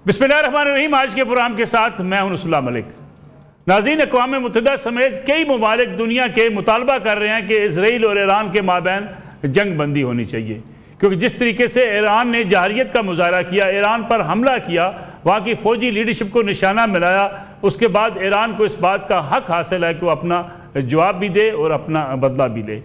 बिस्मिल्लाहिर्रहमानिर्रहीम। आज के प्रोग्राम के साथ मैं हूं रसूलुल्लाह मलिक। नाज़रीन, अक़वाम मुत्तहिदा समेत कई ममालिक दुनिया के मुतालबा कर रहे हैं कि इसराइल और ईरान के माबैन जंग बंदी होनी चाहिए, क्योंकि जिस तरीके से ईरान ने जहारियत का मुजाहरा किया, ईरान पर हमला किया, वहाँ की फ़ौजी लीडरशिप को निशाना मिलाया, उसके बाद ईरान को इस बात का हक़ हासिल है कि वो अपना जवाब भी दे और अपना बदला भी ले।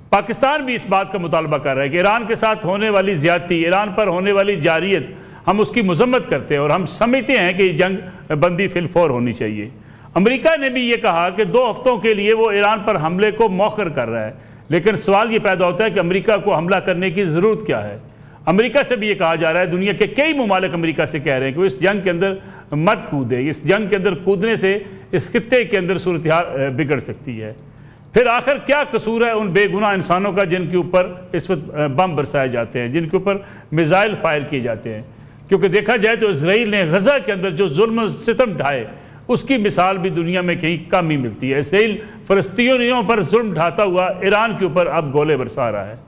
पाकिस्तान भी इस बात का मुतालबा कर रहा है कि ईरान के साथ होने वाली ज़्यादती, ईरान पर होने वाली जारियत, हम उसकी मजम्मत करते हैं और हम समझते हैं कि जंग बंदी फिलफौर होनी चाहिए। अमेरिका ने भी ये कहा कि 2 हफ्तों के लिए वो ईरान पर हमले को मौखर कर रहा है, लेकिन सवाल ये पैदा होता है कि अमेरिका को हमला करने की ज़रूरत क्या है। अमेरिका से भी ये कहा जा रहा है, दुनिया के कई ममालिक अमेरिका से कह रहे हैं कि वो इस जंग के अंदर मत कूदे, इस जंग के अंदर कूदने से इस खित्ते के अंदर सूरत हाल बिगड़ सकती है। फिर आखिर क्या कसूर है उन बेगुनाह इंसानों का जिनके ऊपर इस वक्त बम बरसाए जाते हैं, जिनके ऊपर मिसाइल फायर किए जाते हैं? क्योंकि देखा जाए तो इसराइल ने गज़ा के अंदर जो जुल्म सितम ढाए, उसकी मिसाल भी दुनिया में कहीं कम ही मिलती है। इसराइल फ़लस्तीनियों पर जुल्म ढाता हुआ ईरान के ऊपर अब गोले बरसा रहा है।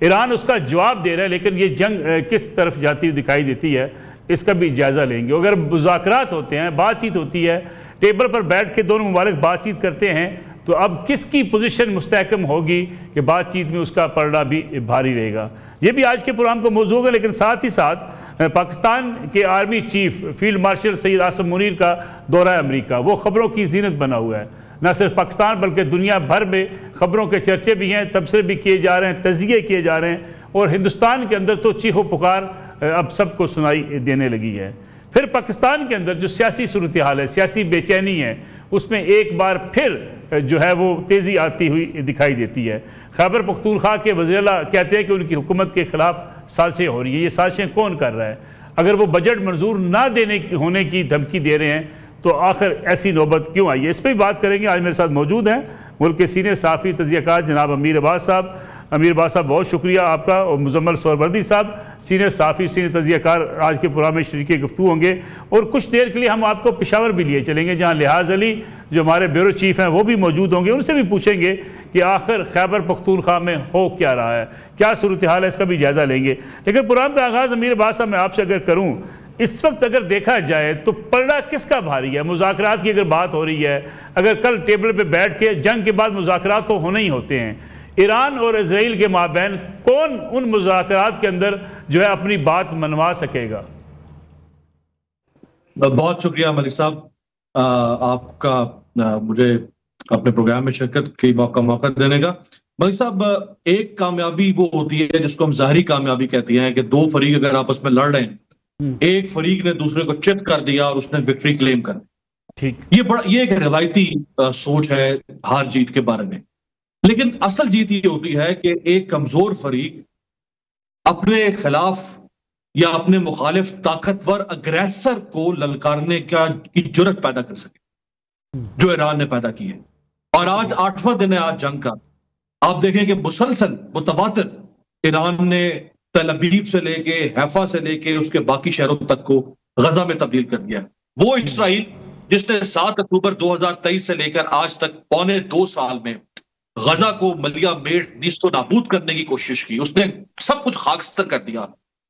ईरान उसका जवाब दे रहा है, लेकिन ये जंग किस तरफ जाती हुई दिखाई देती है, इसका भी जायज़ा लेंगे। अगर मुज़ाकरात होते हैं, बातचीत होती है, टेबल पर बैठ के दोनों ममालिक बातचीत करते हैं, तो अब किसकी पोजीशन मुस्तहकम होगी कि बातचीत में उसका पलड़ा भी भारी रहेगा। ये भी आज के प्रोग्राम का मौजू होगा। लेकिन साथ ही साथ पाकिस्तान के army chief field marshal Syed Asim Munir का दौरा अमेरिका, वो ख़बरों की ज़ीनत बना हुआ है। न सिर्फ पाकिस्तान बल्कि दुनिया भर में ख़बरों के चर्चे भी हैं, तबसरे भी किए जा रहे हैं, तज़किये किए जा रहे हैं, और हिंदुस्तान के अंदर तो चीखो पुकार अब सबको सुनाई देने लगी है। फिर पाकिस्तान के अंदर जो सियासी सूरत हाल है, सियासी बेचैनी है, उसमें एक बार फिर जो है वो तेज़ी आती हुई दिखाई देती है। खैबर पख्तूनख्वा के वज़ीर-ए-आला कहते हैं कि उनकी हुकूमत के ख़िलाफ़ साजिशें हो रही है। ये साजिशें कौन कर रहा है? अगर वो बजट मंजूर ना देने होने की धमकी दे रहे हैं तो आखिर ऐसी नौबत क्यों आई है? इस पर भी बात करेंगे। आज मेरे साथ मौजूद हैं मुल्क के सीनियर सहाफ़ी तज़कियाकार जनाब अमीर अब्बास साहब। अमीर अब्बास साहब, बहुत शुक्रिया आपका। और मुज़म्मिल सोहरवर्दी साहब, सीनियर सहाफ़ी, सीनियर तज़कियाकार, आज के प्रोग्राम में शरीक गुफ्तगू होंगे। और कुछ देर के लिए हम आपको पेशावर भी लिए चलेंगे, जहाँ लिहाज अली जो हमारे ब्यूरो चीफ हैं वो भी मौजूद होंगे। उनसे भी पूछेंगे कि आखिर खैबर पख्तूनख्वा में हो क्या रहा है, क्या सूरत हाल है, इसका भी जायज़ा लेंगे। लेकिन प्रोग्राम का आगाज़ अमीर अब्बास साहब मैं आपसे अगर करूँ, इस वक्त अगर देखा जाए तो पलड़ा किसका भारी है? मुज़ाकरात की अगर बात हो रही है, अगर कल टेबल पे बैठ के जंग के बाद मुज़ाकरात तो होने ही होते हैं, ईरान और इसराइल के माबैन कौन उन मुज़ाकरात के अंदर जो है अपनी बात मनवा सकेगा? बहुत शुक्रिया मलिक साहब, आपका मुझे अपने प्रोग्राम में शिरकत की मौका देने का। मलिक साहब, एक कामयाबी वो होती है जिसको हम ज़ाहरी कामयाबी कहते हैं कि 2 फरीक अगर आपस में लड़ रहे हैं, एक फरीक ने दूसरे को चित कर दिया और उसने विक्ट्री क्लेम कर दी। ठीक, ये एक रिवायती सोच है हार जीत के बारे में। लेकिन असल जीत ये होती है कि एक कमजोर फरीक अपने खिलाफ या अपने मुखालिफ ताकतवर अग्रेसर को ललकारने की जुर्रत पैदा कर सके, जो ईरान ने पैदा की है। और आज 8वां दिन है आज जंग का। आप देखें कि मुसलसल मुतवातिर ईरान ने तल अबीब से लेके, हैफा से लेके उसके बाकी शहरों तक को गजा में तब्दील कर दिया। वो इसराइल जिसने 7 अक्टूबर 2023 से लेकर आज तक पौने 2 साल में गजा को मलिया मेट नीस्तो नाबूद करने की कोशिश की, उसने सब कुछ खाकस्तर कर दिया।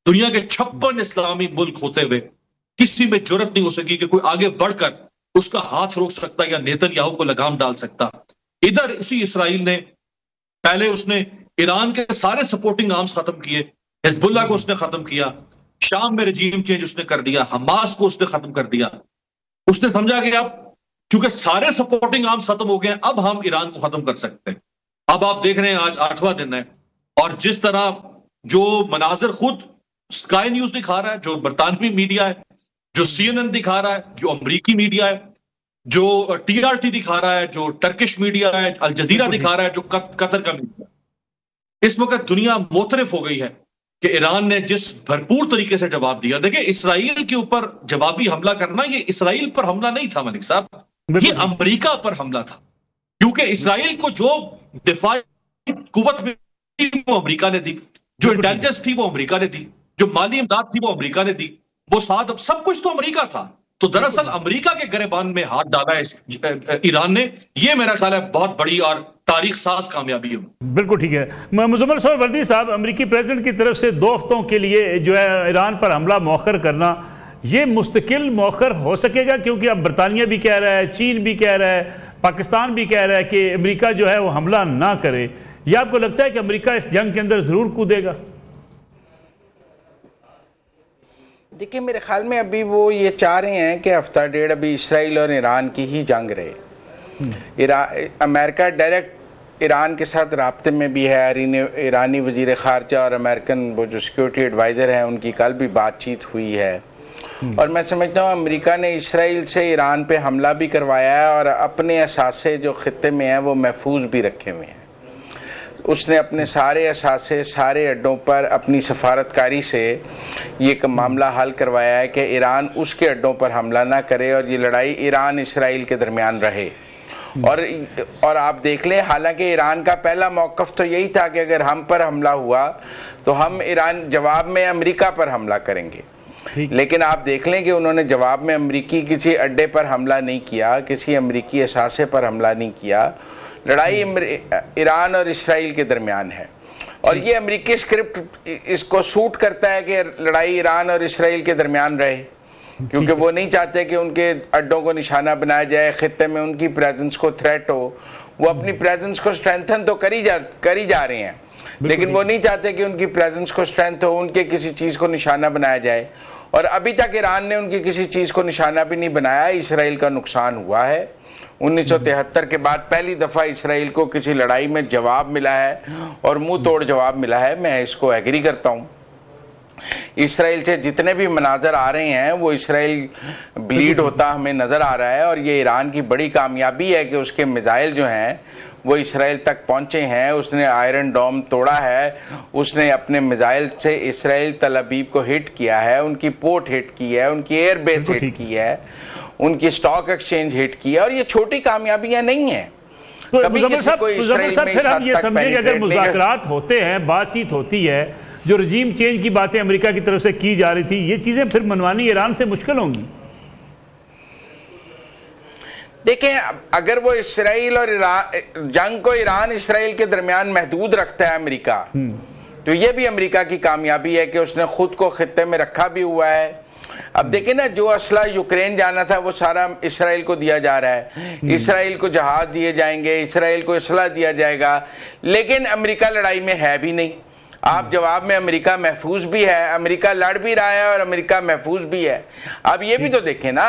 दुनिया के 56 इस्लामी मुल्क होते हुए किसी में जुर्रत नहीं हो सकी कि कोई आगे बढ़कर उसका हाथ रोक सकता या नेतन्याहू को लगाम डाल सकता। इधर उसी इसराइल ने पहले उसने ईरान के सारे सपोर्टिंग आर्म्स खत्म किए, हिजबुल्लाह को उसने खत्म किया, शाम में रजीम चेंज उसने कर दिया, हमास को उसने खत्म कर दिया। उसने समझा कि अब चूंकि सारे सपोर्टिंग आर्म्स खत्म हो गए, अब हम ईरान को खत्म कर सकते हैं। अब आप देख रहे हैं आज 8वां दिन है, और जिस तरह जो मनाजिर खुद स्काई न्यूज दिखा रहा है, जो बरतानवी मीडिया है, जो CNN दिखा रहा है, जो अमरीकी मीडिया है, जो TRT दिखा रहा है, जो टर्किश मीडिया है, अल जजीरा दिखा रहा है, जो कतर का मीडिया, इस वक्त दुनिया मोतरफ हो गई है कि ईरान ने जिस भरपूर तरीके से जवाब दिया। देखिए, इसराइल के ऊपर जवाबी हमला करना, ये इसराइल पर हमला नहीं था मलिक साहब, ये अमेरिका पर हमला था। क्योंकि इसराइल को जो दिफाई कुव्वत मिली वो अमेरिका ने दी, जो इंटेलिजेंस थी वो अमेरिका ने दी, जो माली इमदाद थी वो अमेरिका ने दी, वो साथ अब सब कुछ तो अमेरिका था। तो दरअसल अमेरिका के गिरेबान में हाथ डाला है ईरान ने। ये मेरा ख्याल है बहुत बड़ी और तारीख साज कामयाबी हो। बिल्कुल ठीक है। मुज़म्मिल सोहरवर्दी साहब, अमेरिकी प्रेसिडेंट की तरफ से 2 हफ्तों के लिए जो है ईरान पर हमला मौखर करना, ये मुस्तकिल मौखर हो सकेगा? क्योंकि अब बरतानिया भी कह रहा है, चीन भी कह रहा है, पाकिस्तान भी कह रहा है कि अमेरिका जो है वो हमला ना करे। या आपको लगता है कि अमेरिका इस जंग के अंदर ज़रूर कूदेगा? देखिए, मेरे ख्याल में अभी वो ये चाह रहे हैं कि हफ्ता डेढ़ अभी इसराइल और ईरान की ही जंग रहे। अमेरिका डायरेक्ट ईरान के साथ राब्ते में भी है। ईरानी वजीर ख़ारजा और अमेरिकन वो जो सिक्योरिटी एडवाइज़र हैं उनकी कल भी बातचीत हुई है। और मैं समझता हूँ अमेरिका ने इसराइल से ईरान पे हमला भी करवाया है और अपने असासे जो ख़ित्ते में हैं वो महफूज भी रखे हुए हैं। उसने अपने सारे असासे, सारे अड्डों पर अपनी सफारतकारी से ये मामला हल करवाया है कि ईरान उसके अड्डों पर हमला ना करे और ये लड़ाई ईरान इसराइल के दरमियान रहे। और आप देख लें, हालांकि ईरान का पहला मौक़िफ़ तो यही था कि अगर हम पर हमला हुआ तो हम ईरान जवाब में अमेरिका पर हमला करेंगे। लेकिन आप देख लें कि उन्होंने जवाब में अमेरिकी किसी अड्डे पर हमला नहीं किया, किसी अमेरिकी असासे पर हमला नहीं किया। लड़ाई ईरान और इसराइल के दरमियान है और ये अमेरिकी स्क्रिप्ट इसको सूट करता है कि लड़ाई ईरान और इसराइल के दरमियान रहे, क्योंकि वो नहीं चाहते कि उनके अड्डों को निशाना बनाया जाए, खित्ते में उनकी प्रेजेंस को थ्रेट हो। वो अपनी प्रेजेंस को स्ट्रेंथन तो करी जा रहे हैं, लेकिन वो नहीं चाहते कि उनकी प्रेजेंस को स्ट्रेंथ हो, उनके किसी चीज़ को निशाना बनाया जाए। और अभी तक ईरान ने उनकी किसी चीज़ को निशाना भी नहीं बनाया। इसराइल का नुकसान हुआ है। 1973 के बाद पहली दफ़ा इसराइल को किसी लड़ाई में जवाब मिला है और मुंह तोड़ जवाब मिला है। मैं इसको एग्री करता हूँ। इसराइल से जितने भी मनाजर आ रहे हैं वो इसराइल ब्लीड होता हमें नज़र आ रहा है और ये ईरान की बड़ी कामयाबी है कि उसके मिसाइल जो हैं वो इसराइल तक पहुँचे हैं। उसने आयरन डोम तोड़ा है, उसने अपने मिसाइल से इसराइल तल अबीब को हिट किया है, उनकी पोर्ट हिट की है, उनकी एयरबेस हिट की है, उनकी स्टॉक एक्सचेंज हिट की है। और ये छोटी कामयाबियां नहीं है। तो मुजम्मिल साहब, फिर हम ये समझे कि अगर मुज़ाकरात होते हैं, बातचीत होती है, जो रजीम चेंज की बातें अमेरिका की तरफ से की जा रही थी, ये चीजें फिर मनवानी ईरान से मुश्किल होंगी। देखें, अगर वो इसराइल और जंग को ईरान इसराइल के दरमियान महदूद रखता है अमेरिका, तो ये भी अमेरिका की कामयाबी है कि उसने खुद को खित्ते में रखा भी हुआ है। अब देखिए ना, जो असला यूक्रेन जाना था वो सारा इसराइल को दिया जा रहा है। इसराइल को जहाज दिए जाएंगे, इसराइल को असला दिया जाएगा, लेकिन अमेरिका लड़ाई में है भी नहीं। आप जवाब में अमेरिका महफूज भी है, अमेरिका लड़ भी रहा है और अमेरिका महफूज भी है। अब ये भी तो देखें ना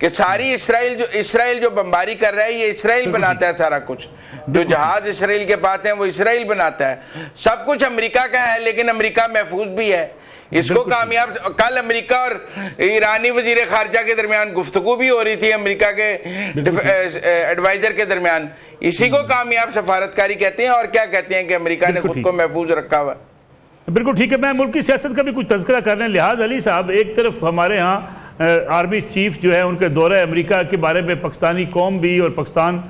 कि सारी इसराइल जो बमबारी कर रहा है ये इसराइल बनाता है सारा कुछ। जो जहाज इसराइल के पास हैं वो इसराइल बनाता है। सब कुछ अमेरिका का है, लेकिन अमेरिका महफूज भी है। इसको कामयाब, कल अमेरिका और ईरानी वजीर खारजा के दरमियान गुफ्तगू भी हो रही थी, अमेरिका के एडवाइजर के दरमियान। इसी को कामयाब सफारतकारी कहते हैं। और क्या कहते हैं कि अमेरिका ने खुद को महफूज रखा हुआ। बिल्कुल ठीक है। मैं मुल्क की सियासत का भी कुछ तज़किरा कर रहे हैं। लिहाज अली साहब, एक तरफ हमारे यहाँ आर्मी चीफ जो है उनके दौरे अमेरिका के बारे में पाकिस्तानी कौम भी और पाकिस्तान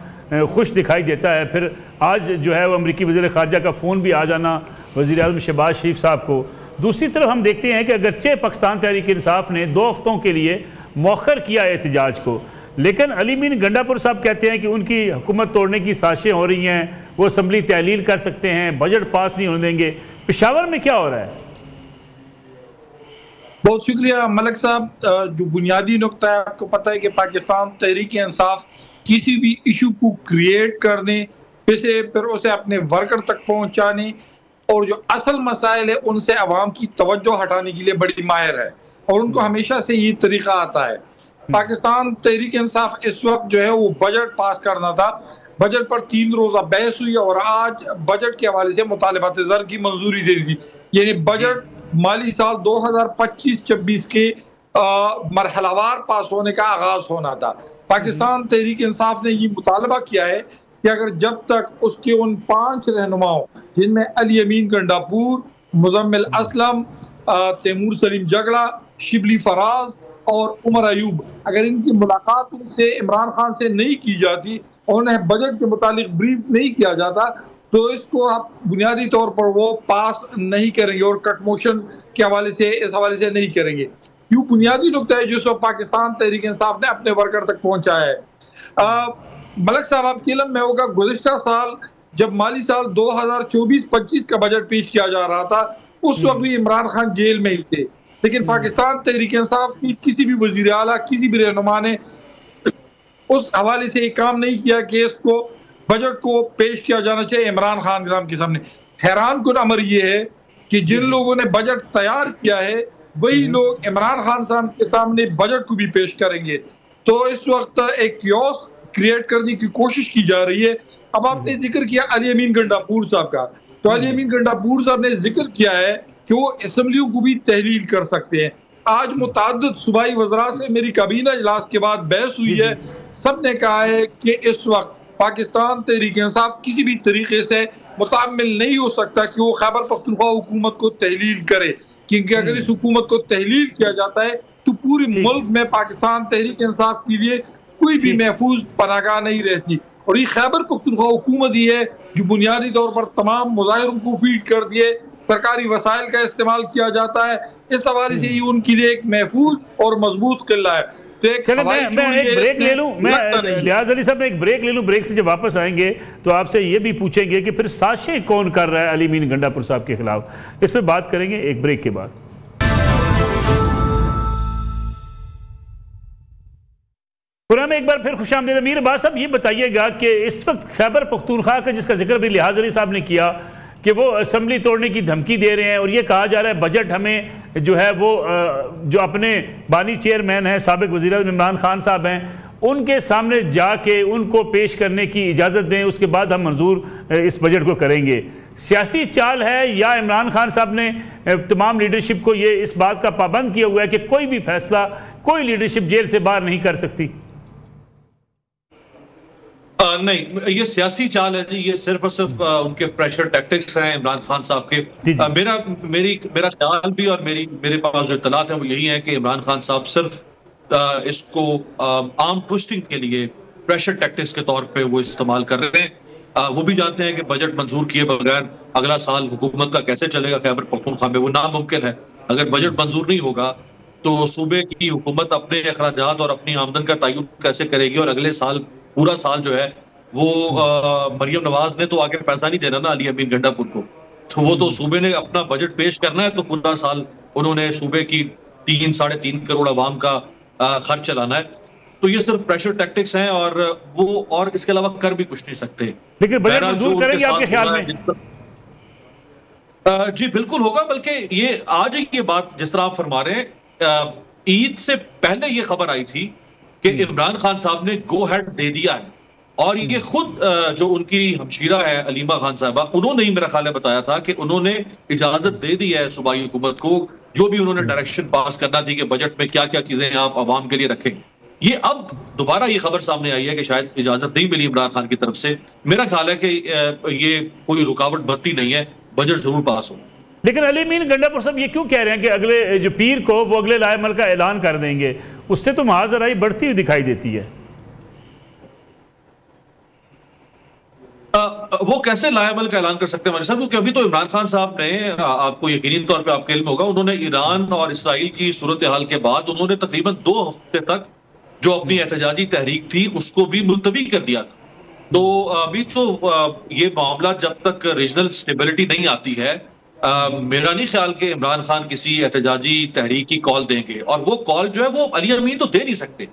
खुश दिखाई देता है। फिर आज जो है वो अमरीकी वज़ीर ख़ारजा का फ़ोन भी आ जाना वज़ीर आज़म शहबाज शरीफ साहब को। दूसरी तरफ हम देखते हैं कि अगरचे पाकिस्तान तहरीक इंसाफ ने 2 हफ्तों के लिए मौखर किया एहतजाज को, लेकिन अली मीन गंडापुर साहब कहते हैं कि उनकी हुकूमत तोड़ने की साजिशें हो रही हैं, वो असम्बली तहलील कर सकते हैं, बजट पास नहीं होने देंगे। पेशावर में क्या हो रहा है? बहुत शुक्रिया मलिक साहब। जो बुनियादी नुकता है, आपको पता है कि पाकिस्तान तहरीक इंसाफ किसी भी इशू को क्रिएट करने, फिर उसे अपने वर्कर तक पहुंचाने और जो असल मसाइल है उनसे अवाम की तवज्जो हटाने के लिए बड़ी माहिर है और उनको हमेशा से ये तरीका आता है। पाकिस्तान तहरीक इंसाफ इस वक्त जो है वो बजट पास करना था। बजट पर 3 रोज़ा बहस हुई और आज बजट के हवाले से मुतालिबात ज़र की मंजूरी दे दी थी। यानी बजट माली साल 2025-26 के मरहलावार पास होने का आगाज होना था। पाकिस्तान तहरीक इंसाफ ने ये मुतालबा किया है कि अगर जब तक उसके उन 5 रहनुमाओं, जिनमें अली अमीन गंडापुर, मुजम्मिल असलम, तैमूर सलीम जगड़ा, शिबली फराज और उमर अयूब, अगर इनकी मुलाकात उनसे इमरान खान से नहीं की जाती और उन्हें बजट के मुतालिक ब्रीफ नहीं किया जाता तो इसको आप बुनियादी तौर पर वो पास नहीं करेंगे और कट मोशन के हवाले से इस हवाले से नहीं करेंगे। यूँ बुनियादी नुकता है जिसको पाकिस्तान तहरीक इंसाफ ने अपने वर्कर तक पहुँचाया है। मलिक साहब, आपकी इल्म में होगा, गुज़िश्ता साल जब माली साल 2024-25 का बजट पेश किया जा रहा था उस वक्त भी इमरान खान जेल में ही थे। लेकिन पाकिस्तान तहरीक इंसाफ की किसी भी वजीर आला, किसी भी रहनुमा ने उस हवाले से एक काम नहीं किया कि इसको बजट को पेश किया जाना चाहिए इमरान खान साहब के सामने। हैरान कुन अमर ये है कि जिन लोगों ने बजट तैयार किया है वही लोग इमरान खान साहब के सामने बजट को भी पेश करेंगे। तो इस वक्त एक क्योस क्रिएट करने की कोशिश की जा रही है। अब आपने जिक्र किया अली अमीन गंडापुर साहब का, तो अली अमीन गंडापुर साहब ने जिक्र किया है कि वो असम्बलियों को भी तहलील कर सकते हैं। आज मुताद्दिद सूबाई वज़रा से मेरी काबीना इजलास के बाद बहस हुई है, सब ने कहा है कि इस वक्त पाकिस्तान तहरीक इंसाफ किसी भी तरीके से मुतामिल नहीं हो सकता कि वो खैबर पख्तूनख्वा हुकूमत को तहलील करे, क्योंकि अगर इस हुकूमत को तहलील किया जाता है तो पूरे मुल्क में पाकिस्तान तहरीक इंसाफ के लिए कोई भी महफूज पनाहगाह नहीं रहती। और ये खैबर पख्तूनख्वा हुकूमत ही है जो बुनियादी तौर पर तमाम मुजाहिरों को फीड कर दिए, सरकारी वसाइल का इस्तेमाल किया जाता है। इस हवाले से ये उनके लिए एक महफूज और मजबूत किला है। चले मैं एक ब्रेक ले लूं, मैं लिहाज अली साहब मैं एक ब्रेक ले लूं। ब्रेक से जब वापस आएंगे तो आपसे ये भी पूछेंगे कि फिर साजिशें कौन कर रहा है अली अमीन गंडापुर साहब के खिलाफ, इस पर बात करेंगे एक ब्रेक के बाद। प्रोग्राम में एक बार फिर खुशामदीद। अमीर अब्बास साहब ये बताइएगा कि इस वक्त खैबर पख्तूनख्वा का जिसका जिक्र भी लिहाज अली साहब ने किया कि वो असम्बली तोड़ने की धमकी दे रहे हैं और ये कहा जा रहा है बजट हमें जो है वो जो अपने बानी चेयरमैन हैं साबिक वज़ीर-ए-आज़म इमरान खान साहब हैं उनके सामने जाके उनको पेश करने की इजाज़त दें, उसके बाद हम मंजूर इस बजट को करेंगे। सियासी चाल है या इमरान खान साहब ने तमाम लीडरशिप को ये इस बात का पाबंद किया हुआ है कि कोई भी फैसला कोई लीडरशिप जेल से बाहर नहीं कर सकती? नहीं, ये सियासी चाल है जी, ये सिर्फ और सिर्फ उनके प्रेशर टैक्टिक्स हैं इमरान खान साहब के। मेरा ख्याल भी और मेरे पास जो इत्तलात है वो यही है कि इमरान खान साहब सिर्फ इसको आर्म ट्विस्टिंग के लिए प्रेशर टैक्टिक्स के तौर पे वो इस्तेमाल कर रहे हैं। वो भी जानते हैं कि बजट मंजूर किए बगैर अगला साल हुकूमत का कैसे चलेगा खैबर पख्तूनख्वा में, वो नामुमकिन है। अगर बजट मंजूर नहीं होगा तो सूबे की हुकूमत अपने अखराजात और अपनी आमदन का तयन कैसे करेगी, और अगले साल पूरा साल जो है वो मरियम नवाज ने तो आगे पैसा नहीं देना ना अली अमीन गंडापुर को, तो वो तो सूबे ने अपना बजट पेश करना है, तो पूरा साल उन्होंने सूबे की 3-3.5 करोड़ आवाम का खर्च चलाना है। तो ये सिर्फ प्रेशर टैक्टिक्स हैं और वो और इसके अलावा कर भी कुछ नहीं सकते। लेकिन बजट मंजूर करेंगे आपके ख्याल में? जी बिल्कुल होगा, बल्कि ये आज ये बात जिस तरह आप फरमा रहे हैं, ईद से पहले ये खबर आई थी कि इमरान खान साहब ने गो हेड दे दिया है, और ये खुद जो उनकी हमशीरा है अलीमा खान साहबा, उन्होंने ही मेरा ख्याल है बताया था कि उन्होंने इजाजत दे दी है सूबाई हुकूमत को, जो भी उन्होंने डायरेक्शन पास करना थी कि बजट में क्या क्या चीजें आप आवाम के लिए रखें। ये अब दोबारा ये खबर सामने आई है कि शायद इजाजत नहीं मिली इमरान खान की तरफ से। मेरा ख्याल है कि ये कोई रुकावट बनती नहीं है, बजट जरूर पास हो। लेकिन अली अमीन गंडापुर साहब ये क्यों कह रहे हैं कि अगले जो पीर को वो अगले लाएमल का ऐलान कर देंगे? उससे तो मुहाजराई बढ़ती हुई दिखाई देती है। वो कैसे लाएबल का ऐलान कर सकते हैं साहब, क्योंकि अभी तो इमरान खान साहब ने, आपको यकीनी तौर पे आपके इल्म होगा, उन्होंने ईरान और इसराइल की सूरत हाल के बाद उन्होंने तकरीबन 2 हफ्ते तक जो अपनी एहतजाजी तहरीक थी उसको भी मुलतवी कर दिया था। तो अभी तो ये मामला जब तक रीजनल स्टेबिलिटी नहीं आती है, मेरा नहीं ख्याल कि इमरान खान किसी एहतजाजी तहरीक की कॉल देंगे, और वो कॉल जो है वो अली अमीन तो दे नहीं सकते,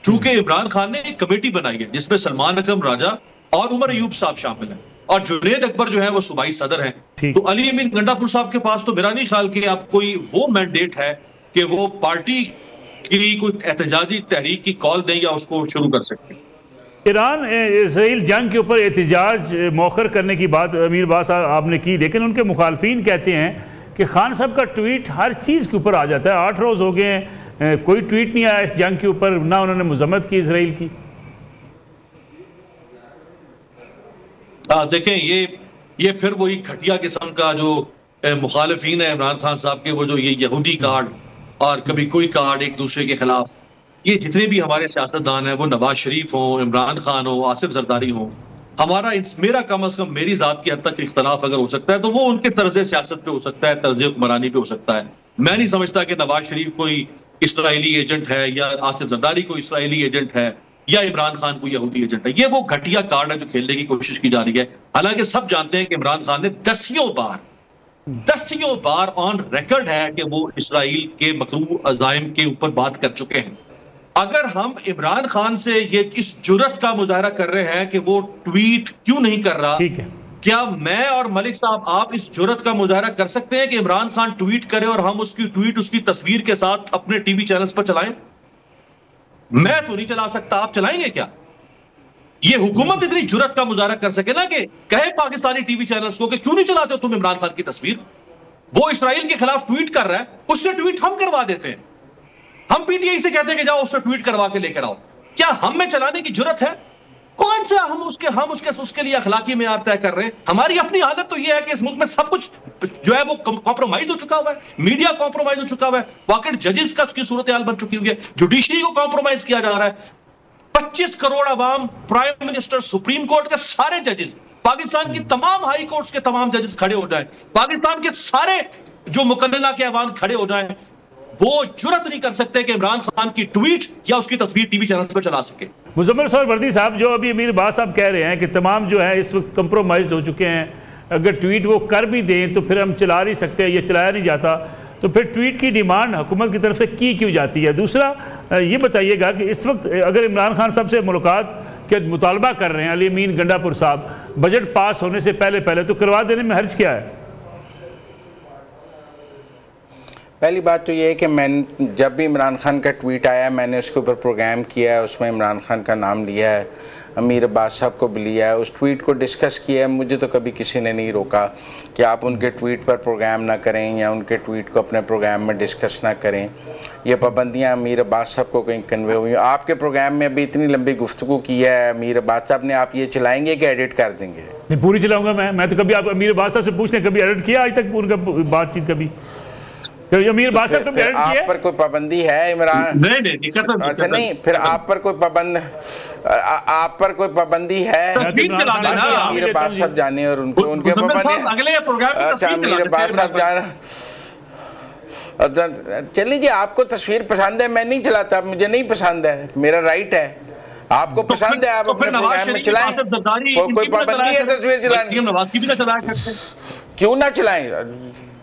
चूंकि इमरान खान ने एक कमेटी बनाई है जिसमें सलमान अकरम राजा और उमर अयूब साहब शामिल हैं, और जुनेद अकबर जो है वो सूबाई सदर हैं। तो अली अमीन गंडापुर साहब के पास तो मेरा नहीं ख्याल कि आप कोई वो मैंडेट है कि वो पार्टी की कोई एहतजाजी तहरीक की कॉल दें या उसको शुरू कर सकते हैं। ईरान इसराइल जंग के ऊपर एहतजाज मौखर करने की बात अमीर अब्बास आपने की, लेकिन उनके मुखालफिन कहते हैं कि खान साहब का ट्वीट हर चीज़ के ऊपर आ जाता है। 8 रोज़ हो गए हैं, कोई ट्वीट नहीं आया इस जंग के ऊपर, ना उन्होंने मजम्मत की इसराइल की। देखें, ये फिर वही घटिया किस्म का जो मुखालिफिन है इमरान खान साहब के, वो जो ये यहूदी कार्ड और कभी कोई कार्ड एक दूसरे के खिलाफ, ये जितने भी हमारे सियासतदान हैं, वो नवाज शरीफ हो, इमरान खान हो, आसिफ जरदारी हो, मेरा कम अज कम मेरी जात की हद तक इख्तलाफ अगर हो सकता है तो वो उनके तर्ज सियासत पे हो सकता है, तर्ज हुक्मरानी पे हो सकता है। मैं नहीं समझता कि नवाज शरीफ कोई इसराइली एजेंट है या आसिफ जरदारी कोई इसराइली एजेंट है या इमरान खान कोई यहूदी एजेंट है। ये वो घटिया कार्ड है जो खेलने की कोशिश की जा रही है। हालांकि सब जानते हैं कि इमरान खान ने दसियों बार दसियों बार ऑन रिकॉर्ड है कि वो इसराइल के मकरू अज़ाइम के ऊपर बात कर चुके हैं। अगर हम इमरान खान से ये इस जुर्रत का मुजाहरा कर रहे हैं कि वो ट्वीट क्यों नहीं कर रहा, ठीक है, क्या मैं और मलिक साहब आप इस जुर्रत का मुजाहरा कर सकते हैं कि इमरान खान ट्वीट करे और हम उसकी ट्वीट उसकी तस्वीर के साथ अपने टीवी चैनल्स पर चलाएं? मैं तो नहीं चला सकता, आप चलाएंगे क्या? ये हुकूमत इतनी जुर्रत का मुजाहरा कर सके ना कि कहे पाकिस्तानी टीवी चैनल्स को कि क्यों नहीं चलाते हो तुम इमरान खान की तस्वीर? वो इसराइल के खिलाफ ट्वीट कर रहा है, उससे ट्वीट हम करवा देते हैं। हम पीटीआई से कहते हैं कि जाओ उससे ट्वीट करवा के लेकर आओ। क्या हम में चलाने की जुर्रत है? कौन सा हम उसके लिए अखलाकी में तय कर रहे हैं? हमारी अपनी हालत तो यह है कि इस मुल्क में सब कुछ जो है वो कॉम्प्रोमाइज हो चुका हुआ है, मीडिया कॉम्प्रोमाइज हो चुका हुआ है, वाकई जजेस का उसकी सूरत हाल बन चुकी हुई है, जुडिशरी को कॉम्प्रोमाइज किया जा रहा है। 25 करोड़ अवाम, प्राइम मिनिस्टर, सुप्रीम कोर्ट के सारे जजेस, पाकिस्तान की तमाम हाई कोर्ट्स के तमाम जजेस खड़े हो जाएं, पाकिस्तान के सारे जो मुकल्लना के अवान खड़े हो जाएं, वो जुर्रत नहीं कर सकते कि इमरान खान की ट्वीट या उसकी तस्वीर टीवी चैनल्स पर चला सके। मुजम्मिल सर वर्दी साहब, जो अभी अमीर अब्बास साहब कह रहे हैं कि तमाम जो है इस वक्त कंप्रोमाइज हो चुके हैं, अगर ट्वीट वो कर भी दें तो फिर हम चला नहीं सकते, ये चलाया नहीं जाता, तो फिर ट्वीट की डिमांड हुकूमत की तरफ से की क्यों जाती है? दूसरा ये बताइएगा कि इस वक्त अगर इमरान खान साहब से मुलाकात के मुतालबा कर रहे हैं अली अमीन गंडापुर साहब, बजट पास होने से पहले तो करवा देने में हर्ज क्या है? पहली बात तो ये है कि मैं जब भी इमरान खान का ट्वीट आया मैंने उसके ऊपर प्रोग्राम किया है, उसमें इमरान खान का नाम लिया है, अमीर अब्बास साहब को भी लिया है, उस ट्वीट को डिस्कस किया है। मुझे तो कभी किसी ने नहीं रोका कि आप उनके ट्वीट पर प्रोग्राम ना करें या उनके ट्वीट को अपने प्रोग्राम में डिस्कस ना करें। ये पाबंदियाँ अमीर अब्बास साहब को कहीं कन्वे हुई। आपके प्रोग्राम में अभी इतनी लंबी गुफ्तगू की है अमीर अब्बास साहब ने, आप ये चलाएँगे कि एडिट कर देंगे? नहीं, पूरी चलाऊँगा मैं तो कभी आप अमीर अब्बास साहब से पूछने कभी एडिट किया आज तक उनका बातचीत कभी? अमीर अब्बास साहब कभी एडिट किया? आप पर कोई पाबंदी है इमरान? नहीं, अच्छा नहीं, फिर आप पर कोई पाबंदी है? अमीर अब्बास साहब जाने और उनके पाबंदी। अच्छा अमीर अब्बास साहब जाना, चलिए जी, आपको तस्वीर पसंद है, मैं नहीं चलाता, मुझे नहीं पसंद है, मेरा राइट है। आपको पसंद है आप अपने प्रोग्राम में चलाएं, कोई पाबंदी है तस्वीर चलाने? क्यों ना चलाएं?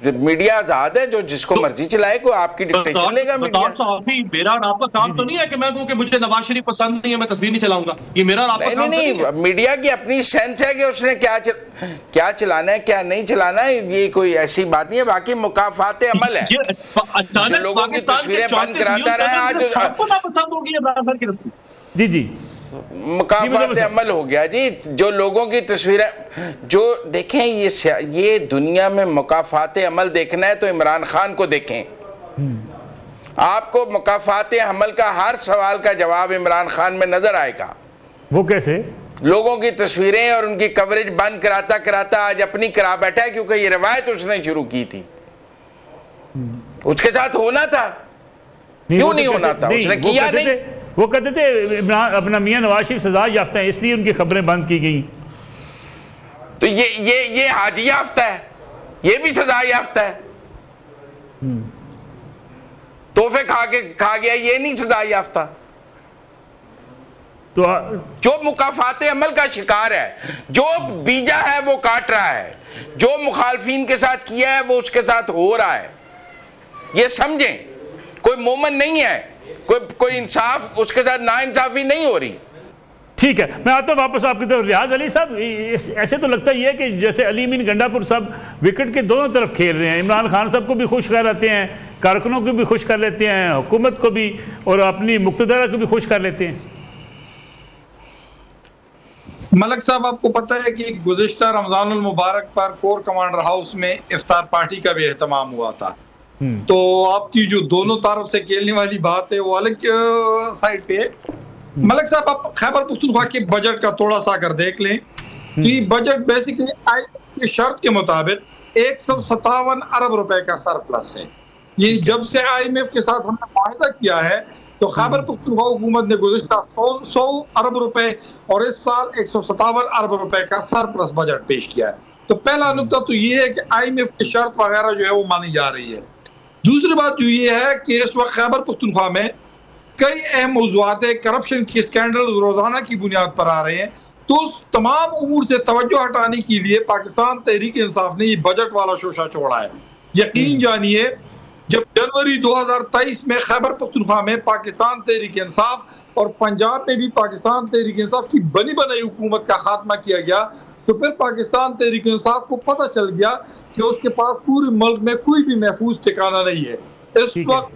मीडिया आजाद है, जो जिसको मर्जी चलाए, को आपकी डिक्टेशन लेगा मीडिया। मेरा और आपका काम तो नहीं है कि मैं कहूं कि मुझे नवाज शरीफ पसंद नहीं है मैं तस्वीर नहीं चलाऊंगा। ये मेरा और आपका काम नहीं। मीडिया की अपनी सेंस है कि उसने क्या चलाना है क्या नहीं चलाना है, ये कोई ऐसी बात नहीं है। बाकी मुकाफात अमल है, जो लोगों की तस्वीरें बंद कराता रहा है, आज आपको ना पसंद होगी इमरान खान की तस्वीर। जी मुकाफात अमल हो गया जी। जो लोगों की तस्वीरें जो देखें, ये दुनिया में मुकाफात अमल देखना है तो इमरान खान को देखें। आपको मुकाफात अमल का हर सवाल का जवाब इमरान खान में नजर आएगा। वो कैसे? लोगों की तस्वीरें और उनकी कवरेज बंद कराता कराता आज अपनी करा बैठा है, क्योंकि ये रवायत उसने शुरू की थी। उसके साथ होना था, क्यों नहीं होना था? उसने किया नहीं। वो कहते थे इमरान अपना मियां नवाज शरीफ सजा याफ्ता है, इसलिए उनकी खबरें बंद की गई। तो ये हाजी याफ्ता है, ये भी सजा याफ्ता है। तोहफे खा गया, ये नहीं सजा याफ्ता। तो जो मुकाफात अमल का शिकार है, जो बीजा है वो काट रहा है, जो मुखालफीन के साथ किया है वो उसके साथ हो रहा है। ये समझें, कोई मोमन नहीं है, कोई इंसाफ उसके साथ ना इंसाफी नहीं हो रही। ठीक है, मैं आता हूँ वापस आपकी तरफ। रियाज अली साहब, ऐसे तो लगता ही है कि जैसे अली अमीन गंडापुर साहब विकेट के दोनों तरफ खेल रहे हैं। इमरान खान साहब को भी खुश कर लेते हैं, कारकुनों को भी खुश कर लेते हैं, हुकूमत को भी, और अपनी मुक्तदरा को भी खुश कर लेते हैं। मलक साहब, आपको पता है कि गुज़िश्ता रमज़ानुल मुबारक पर कोर कमांडर हाउस में इफ्तार पार्टी का भी एहतमाम हुआ था। तो आपकी जो दोनों तरफ से खेलने वाली बात है वो अलग साइड पे है। मलक साहब, आप खैबर पख्तूनख्वा के बजट का थोड़ा सा अगर देख लें तो ये बजट बेसिकली IMF की शर्त के मुताबिक 157 अरब रुपए का सरप्लस है। ये जब से IMF के साथ हमने माहिदा किया है तो खैबर पख्तूनख्वा हुकूमत ने गुज़िश्ता 100 अरब रुपए और इस साल 157 अरब रुपए का सरप्लस बजट पेश किया है। तो पहला नुकता तो ये है कि IMF की शर्त वगैरह जो है वो मानी जा रही है। दूसरी बात जो ये है कि इस वक्त खैबर पख्तूनख्वा में कई अहम मौज़ूआत करप्शन की स्कैंडल्स रोजाना की बुनियाद पर आ रहे हैं। तो उस तमाम उमूर से तवज्जो हटाने के लिए पाकिस्तान तहरीक इंसाफ ने ये बजट वाला शोशा छोड़ा है। यकीन जानिए, जब जनवरी 2023 में खैबर पख्तूनख्वा में पाकिस्तान तहरीक इंसाफ और पंजाब में भी पाकिस्तान तहरीक इंसाफ की बनी बनाई हुकूमत का खात्मा किया गया, तो फिर पाकिस्तान तहरीक इंसाफ को पता चल गया कि उसके पास पूरे मुल्क में कोई भी महफूज ठिकाना नहीं है। इस वक्त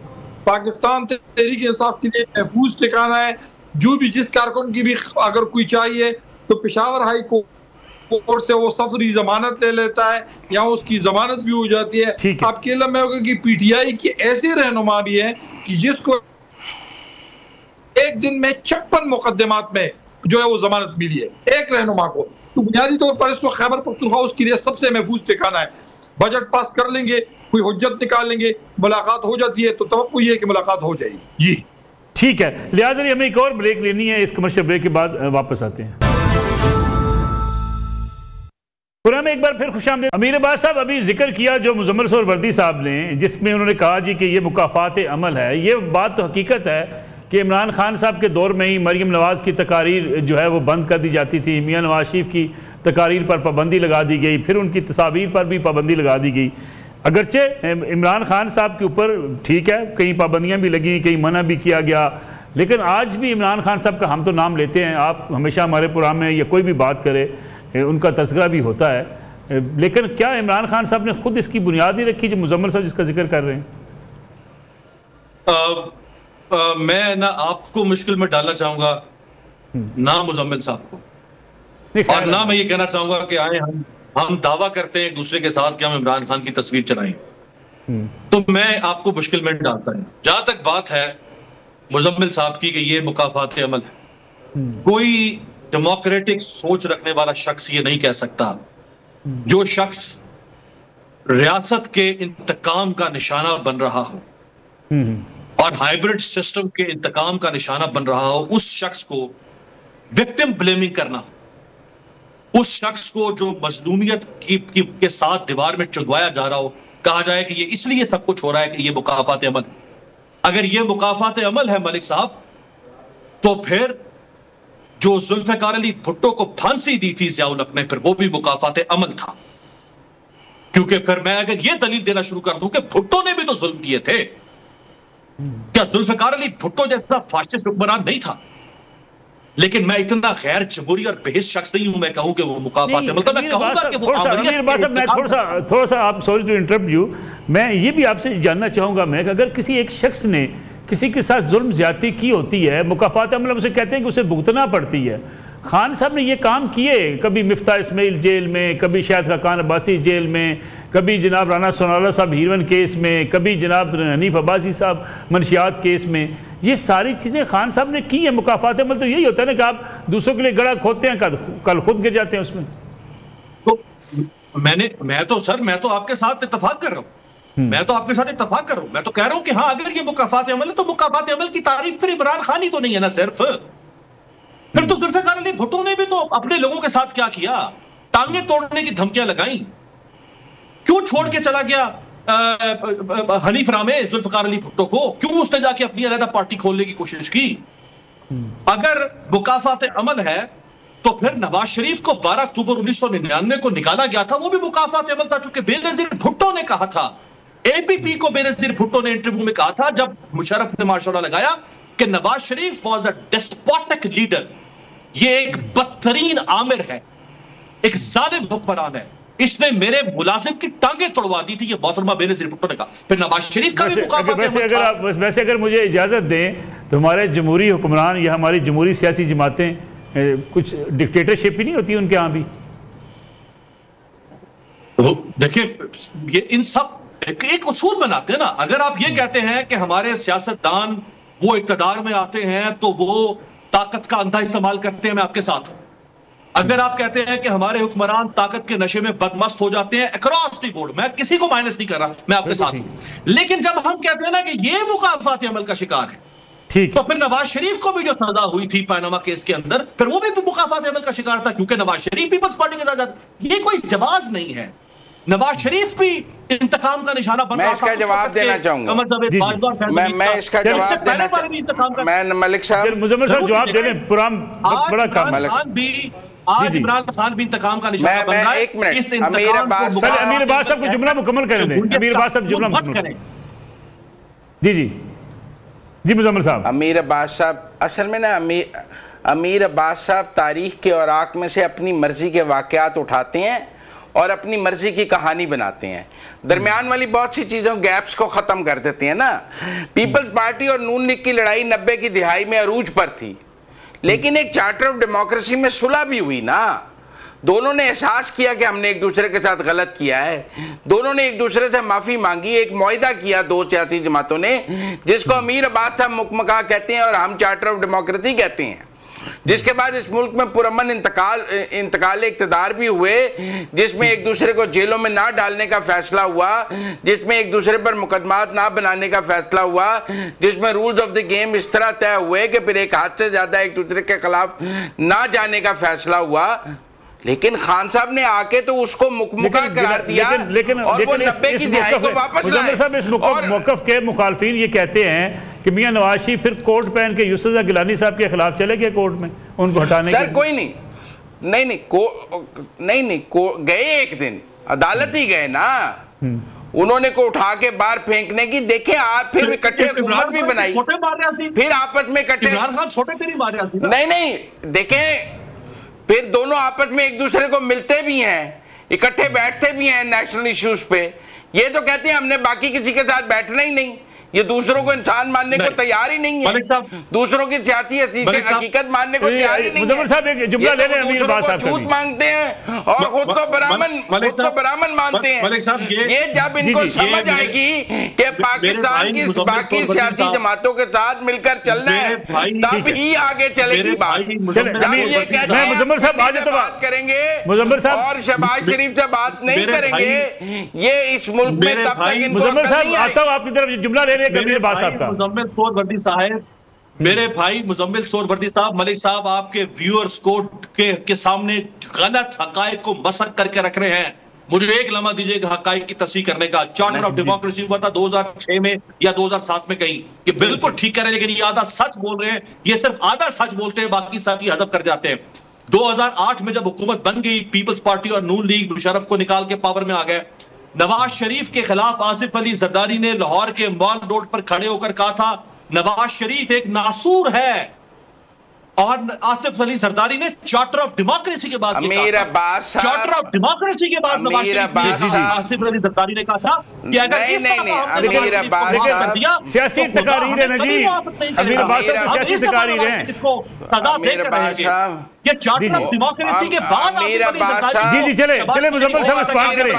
पाकिस्तान तहरीक इंसाफ के लिए महफूज ठिकाना है। जो भी जिस कारकुन की भी अगर कोई चाहिए तो पेशावर हाई कोर्ट से वो सफरी जमानत ले लेता है या उसकी जमानत भी हो जाती है। आपके इल्म में होगा कि पीटीआई के ऐसे रहनुमा भी हैं कि जिसको एक दिन में 56 मुकदमात में जो है वो जमानत मिली है, एक रहनुमा को। तो बुनियादी तौर पर इसको खैबर पख्तूनख्वा उसके लिए सबसे महफूज ठिकाना है। बजट पास कर लेंगे, कोई हुज्जत निकाल लेंगे, मुलाकात हो जाती है तो तवक्को ये है कि मुलाकात हो जाएगी। जी ठीक है, लिहाजा हमें एक और ब्रेक लेनी है। इस कमर्शियल ब्रेक के बाद वापस आते हैं। में एक बार फिर खुशामदीद। अमीर अब्बास साहब, अभी जिक्र किया जो मुजम्मिल सोहरावर्दी साहब ने, जिसमें उन्होंने कहा जी कि ये मुकाफात अमल है। ये बात तो हकीकत है कि इमरान खान साहब के दौर में ही मरीम नवाज़ की तकारीर जो है वो बंद कर दी जाती थी, मियाँ नवाज शरीफ की तकारीर पर पाबंदी लगा दी गई, फिर उनकी तस्वीर पर भी पाबंदी लगा दी गई। अगरचे इमरान खान साहब के ऊपर ठीक है कई पाबंदियाँ भी लगी, कई मना भी किया गया, लेकिन आज भी इमरान खान साहब का हम तो नाम लेते हैं। आप हमेशा हमारे प्रोग्राम में या कोई भी बात करे उनका तज़किरा भी होता है, लेकिन क्या इमरान खान साहब ने खुद इसकी बुनियाद ही रखी जो मुजम्मिल साहब जिसका जिक्र कर रहे हैं? मैं ना आपको मुश्किल में डालना चाहूंगा, ना मुजम्मिल साहब को, और ना मैं ये कहना चाहूंगा कि आए हम दावा करते हैं एक दूसरे के साथ कि हम इमरान खान की तस्वीर चलाएं, तो मैं आपको मुश्किल में डालता हूं। जहां तक बात है मुजम्मिल साहब की कि ये मुकाफात अमल है, कोई डेमोक्रेटिक सोच रखने वाला शख्स ये नहीं कह सकता जो शख्स रियासत के इंतकाम का निशाना बन रहा हो और हाइब्रिड सिस्टम के इंतकाम का निशाना बन रहा हो, उस शख्स को विक्टिम ब्लेमिंग करना, उस शख्स को जो मजलूमियत के साथ दीवार में चुदवाया जा रहा हो, कहा जाए कि ये इसलिए सब कुछ हो रहा है कि ये मुकाफात अमल। अगर ये मुकाफात अमल है मलिक साहब, तो फिर जो जुल्फिकार अली भुट्टो को फांसी दी थी ज़ियाउल हक ने, फिर वो भी मुकाफात अमल था। क्योंकि फिर मैं अगर ये दलील देना शुरू कर दूं कि भुट्टो ने भी तो जुल्म किए थे, क्या जुल्फिकार अली भुट्टो जैसा फाशिस्ट हुक्मरान नहीं था? लेकिन मैं इतना गैर जमहूरी और बेहिस शख्स नहीं हूं मैं कहूं कि वो मुकाफात अमल। मतलब मैं कहूंगा कि वो थोड़ा सा आप सॉरी टू इंटरप्ट यू, मैं ये भी आपसे जानना चाहूंगा मैं कि अगर किसी एक शख्स ने किसी के साथ जुल्म ज्यादती की होती है, मुकाफात अमल उसे कहते हैं कि उसे भुगतना पड़ती है। खान साहब ने ये काम किए, कभी मिफ्ता इस्माइल जेल में, कभी शाहिद खाकान अब्बासी जेल में, कभी जनाब राना सोनावाला साहब हीरवन केस में, कभी जनाब हनीफ अब्बासी साहब मंशियात केस में। ये सारी चीज़ें खान साहब ने की है। मुकाफात अमल तो यही होता है ना कि आप दूसरों के लिए गड़ा खोदते हैं, कल खुद गिर जाते हैं उसमें। तो मैं तो आपके साथ इत्तेफाक कर रहा हूँ, मैं तो आपके साथ इत्तेफाक कर रहा हूं। मैं तो कह रहा हूं कि हाँ, अगर ये मुकाफात अमल है तो मुकाफात अमल की तारीफ फिर इमरान खान ही तो नहीं है ना सिर्फ, फिर तो जुल्फिकार अली भुट्टो ने भी तो अपने लोगों के साथ क्या किया, टांगे तोड़ने की धमकियां लगाई। क्यों छोड़ के चला गया हनीफ रामे जुल्फिकार अली भुट्टो को? क्यों उसने जाके अपनी अलग पार्टी खोलने की कोशिश की? अगर मुकाफात अमल है तो फिर नवाज शरीफ को 12 अक्टूबर 1999 को निकाला गया था, वो भी मुकाफात अमल था, चूंकि बेनजीर भुट्टो ने कहा था, एपीपी को बेनजीर भुट्टो ने इंटरव्यू में कहा था जब मुशर्रफ ने माशा लगाया कि Nawaz Sharif was a despotic leader, ये एक बदतरीन आमिर है, एक जालिम हुक्मरान है, इसने मेरे मुलाजिम की टांगे तोड़वा दी थी, ये मोहतरमा बेनजीर भुट्टो ने कहा। फिर नवाज शरीफ का भी मुकाफात वैसे अगर मुझे इजाजत दें तो हमारे जमहूरी हुक्मरान या हमारी जमहूरी सियासी जमातें कुछ डिक्टेटरशिप ही नहीं होती उनके यहाँ भी? तो देखिए, ये इन सब एक उसूल बनाते हैं ना। अगर आप ये कहते हैं कि हमारे सियासतदान वो इक़्तिदार में आते हैं तो वो ताकत का अंधा इस्तेमाल करते हैं, मैं आपके साथ हूं। अगर आप कहते हैं कि हमारे हुक्मरान ताकत के नशे में बदमस्त हो जाते हैं, अक्रॉस द बोर्ड, मैं किसी को माइनस नहीं कर रहा, मैं आपके साथ हूं। लेकिन जब हम कहते हैं ना कि ये मुकाफात अमल का शिकार है, तो फिर नवाज शरीफ को भी जो सजा हुई थी पैनामा केस के अंदर, फिर वो भी मुकाफात अमल का शिकार था, क्योंकि नवाज शरीफ पीपल्स पार्टी के साथ। ये कोई जवाब नहीं है। नवाज शरीफ भी इंतकाम का निशाना बन रहा था। मैं इसका जवाब देना चाहूंगा। मैं इसका जवाब देना, मैं मलिक साहब मुजम्मिल साहब जवाब दे लें। बड़ा काम खान भी आज इमरान खान भी इंतकाम का निशाना बन रहा है। एक मिनट, इस अमीर अब्बास साहब को जुमला मुकम्मल करें दें। अमीर अब्बास साहब जुमला मुकम्मल करें। जी जी जी मुजम्मिल साहब। अमीर अब्बास साहब असल में ना अमीर अब्बास साहब तारीख के औराक में से अपनी मर्जी के वाक़यात उठाते हैं और अपनी मर्जी की कहानी बनाते हैं। दरमियान वाली बहुत सी चीज़ों गैप्स को ख़त्म कर देते हैं ना। पीपल्स पार्टी और नून लीग की लड़ाई 90 की दिहाई में अरूज पर थी, लेकिन एक चार्टर ऑफ डेमोक्रेसी में सुलह भी हुई ना। दोनों ने एहसास किया कि हमने एक दूसरे के साथ गलत किया है, दोनों ने एक दूसरे से माफ़ी मांगी, एक मुआहिदा किया दो सियासी जमातों ने, जिसको अमीर अब्बास साहब मुकमका कहते हैं और हम चार्टर ऑफ डेमोक्रेसी कहते हैं। जिसके बाद इस मुल्क में पुरअमन इंतकाल इक़्तिदार भी हुए, जिसमें एक दूसरे को जेलों में ना डालने का फैसला हुआ, जिसमें एक दूसरे पर मुकदमात ना बनाने का फैसला हुआ, जिसमें रूल्स ऑफ द गेम इस तरह तय हुए कि फिर एक हाथ से ज्यादा एक दूसरे के खिलाफ ना जाने का फैसला हुआ। लेकिन खान साहब ने आके तो उसको मुकम्मल करार दिया और वो 90 की दिहाई को वापस लाए। साहब इस मौक़िफ़ के मुखालफिन ये कहते हैं कि मियां नवाज शरीफ फिर कोर्ट पहन के यूसुफ गिलानी साहब के खिलाफ चले गए कोर्ट में उनको हटाने के। सर कोई नहीं गए, एक दिन अदालत ही गए ना, उन्होंने को उठा के बाहर फेंकने की देखे। आप फिर इकट्ठे हुकूमत भी बनाई, फिर आपस में इकट्ठे नहीं देखें, फिर दोनों आपस में एक दूसरे को मिलते भी हैं, इकट्ठे बैठते भी हैं नेशनल इश्यूज पे। ये तो कहते हैं हमने बाकी किसी के साथ बैठना ही नहीं, ये दूसरों को इंसान मानने को तैयार ही नहीं है, दूसरों की सियासी हकीकत मानने को तैयार ही नहीं है। साहब एक जुमला ले लें, दूसरों को झूठ मांगते हैं और खुद को बरामन मानते हैं। ये जब इनको समझ आएगी कि पाकिस्तान की बाकी सियासी जमातों के साथ मिलकर चलना है, तब ही आगे चलेगी बात। मुजम्मिल साहब बात करेंगे और शहबाज शरीफ से बात नहीं करेंगे, ये इस मुल्क में तब तक इनको आता हूं आपकी तरफ जुमला ले मुजम्मिल सोहरवर्दी साहब, मेरे भाई मुजम्मिल सोहरवर्दी साहब, मलिक साहब आपके व्यूअर्स को के सामने गलत हकायक को मसक करके रख रहे हैं। मुझे एक लम्हा दीजिएगा हकायक की तस्दीक करने का। चार्टर ऑफ डेमोक्रेसी हुआ था 2006 में या 2007 में, कहीं ये बिल्कुल ठीक कह रहे हैं, लेकिन ये आधा सच बोल रहे हैं, ये सिर्फ आधा सच बोलते हैं, बाकी सच ही हदफ कर जाते हैं। 2008 में जब हुकूमत बन गई, पीपल्स पार्टी और नून लीग मुशर्रफ को निकाल के पावर में आ गए। नवाज शरीफ के खिलाफ आसिफ अली जरदारी ने लाहौर के मॉल रोड पर खड़े होकर कहा था नवाज शरीफ एक नासूर है, और आसिफ अली जरदारी ने चार्टर ऑफ डेमोक्रेसी के बाद चार्टर ऑफ डेमोक्रेसी के बाद नवाज शरीफ आसिफ अली जरदारी ने कहा था कि अगर इस सियासी तकारीर है ना जी, अमीर अब्बास साहब सियासी तकारीर है, सदा देकर रहेंगे। ये चार्टर ऑफ डेमोक्रेसी के बाद जी चले मुजम्मिल साहब इस बात करें।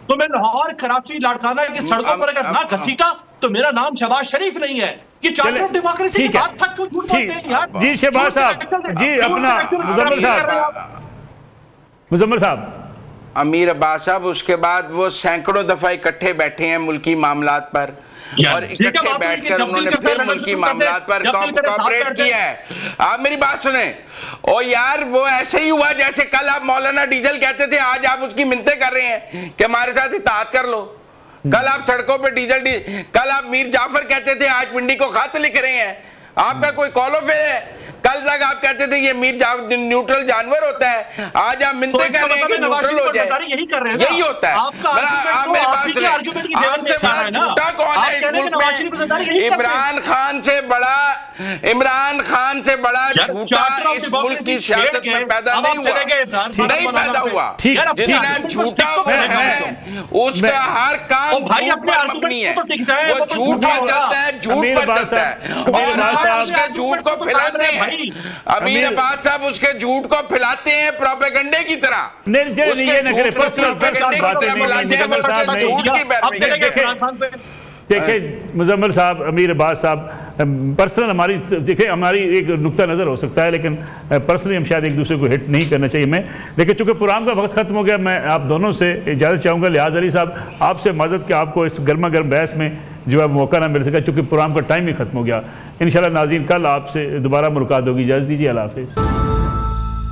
तो मैं लाहौर, कराची, लाड़काना की सड़कों पर अगर ना घसीटा तो मेरा नाम शहबाज शरीफ नहीं है। कि चार्टर ऑफ डेमोक्रेसी की बात तक क्यों झूठ बोलते हैं यार? जी शहबाज साहब, जी अपना मुजम्मिल साहब, अमीर अब्बास साहब, उसके बाद वो सैकड़ों दफा इकट्ठे बैठे हैं मुल्की मामलात पर, और इकट्ठे बैठकर उन्होंने फिर मुल्की मामलात पर कॉपरेट किया है। आप मेरी बात सुने, ओ यार वो ऐसे ही हुआ जैसे कल आप मौलाना डीजल कहते थे, आज आप उसकी मिन्नतें कर रहे हैं कि हमारे साथ इत्तेहाद कर लो। कल आप सड़कों पे कल आप मीर जाफर कहते थे, आज पिंडी को खत लिख रहे हैं। आपका कोई कॉल ऑफ है? कल तक आप कहते थे ये न्यूट्रल जानवर होता है, आज आप मिन्नतें कर रहे हैं कि न्यूट्रल हो जाए। यही होता है। आप मेरी बात सुनिए, आपसे बड़ा झूठा कौन है इस मुल्क में? इमरान खान से बड़ा झूठा इस मुल्क की सियासत में पैदा नहीं पैदा हुआ। जितना झूठा है उसका हर काम मबनी है, वो झूठ पर चलता है, झूठ पर चलता है, और उसके झूठ को फैलाते हैं। अमीर अब्बास साहब उसके झूठ को फैलाते हैं प्रोपेगेंडे की तरह। देखिए मुजम्मिल साहब, अमीर अब्बास साहब, पर्सनल हमारी देखिए हमारी एक नुक्ता नज़र हो सकता है, लेकिन पर्सनली हम शायद एक दूसरे को हिट नहीं करना चाहिए। मैं लेकिन चूँकि प्रोग्राम का वक्त ख़त्म हो गया, मैं आप दोनों से इजाज़त चाहूँगा। लिहाज अली साहब आपसे माजत कि आपको इस गर्मा गर्म बहस में जो है मौका ना मिल सका, चूँकि प्रोग्राम का टाइम ही ख़त्म हो गया। इंशाल्लाह नाज़रीन कल आपसे दोबारा मुलाकात होगी। इजाज़त दीजिए, अल्लाह हाफ़िज़।